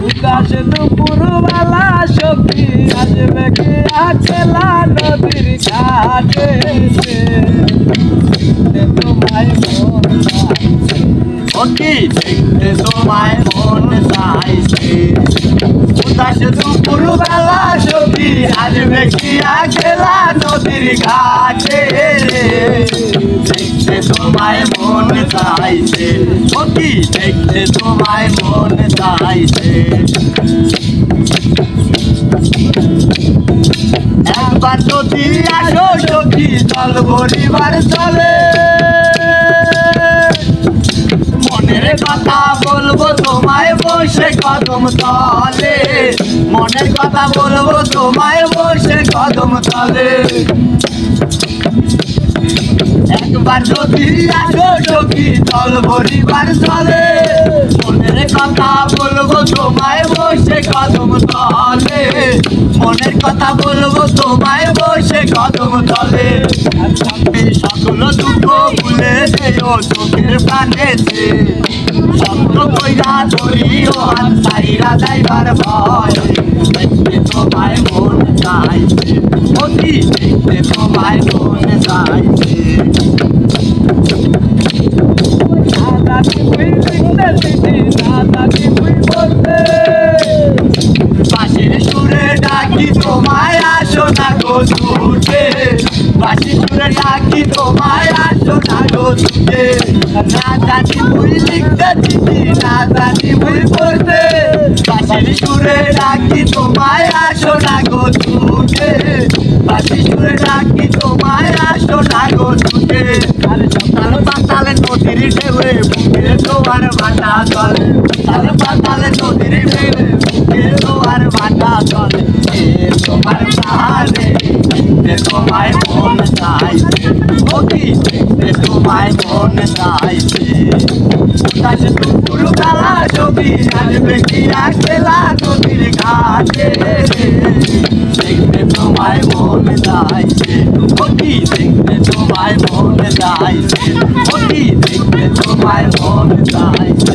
উদাস দুপুরবেলা সখী আসবে কি আকেলা নদীর ঘাটে তোমায় মন সখী দেখতে তোমায় মন চাইছে উদাস দুপুরবেলা সখী আসবে কি আকেলা নদীর ঘাটে দেখতে তোমায় মন চাইছে সখী দেখতে তোমায় মন চাইছে একবার যদি আসো সখী চল পরিবার চলে মনের কথা বলবো তোমায় বসে কদম তলে মনের কথা বলবো তোমায় বসে কদম তলে একবার যদি আসো সখী চল পরিবার চলে মনের কথা বলবো তোমায় বসে কদম তলে মনের কথা বলবো তোমায় বসে কদম তলে সকল দুঃখ ভুলে যেও চোখের প্রাণেতে স্বপ্ন কইরা ধরিও হাত সাইরা যাইবার ভয় দেখতে তোমায় মন চাইছে অতি দেখতে তোমায় মন চাইছে বাঁশির সুরে ডাকি তোমায় আসো না গো ছুটে বাঁশির সুরে ডাকি তোমায় আসো না গো ছুটে না জানি বই লিখতে দিদি না জানি বই পড়তে বাঁশির সুরে ডাকি তোমায় আসো না গো ছুটে বাঁশির সুরে ডাকি তোমায় আসো না গো ছুটে তালে পাতালে নদীর ঢেউয়ে বুকে তোমার ভাটা চলে তালে পাতালে নদীর ঢেউয়ে বুকে তোমার ভাটা চলে তোমার তালে তোমায় মন চাইছে অতি তোমায় মন চাইছে উদাস দুপুরবেলা সখী আসবে কি আকেলা নদীর ঘাটে দেখতে তোমায় মন চাইছে অতি দেখতে তোমায় মন চাইছে অতি দেখতে তোমায় মন চাইছে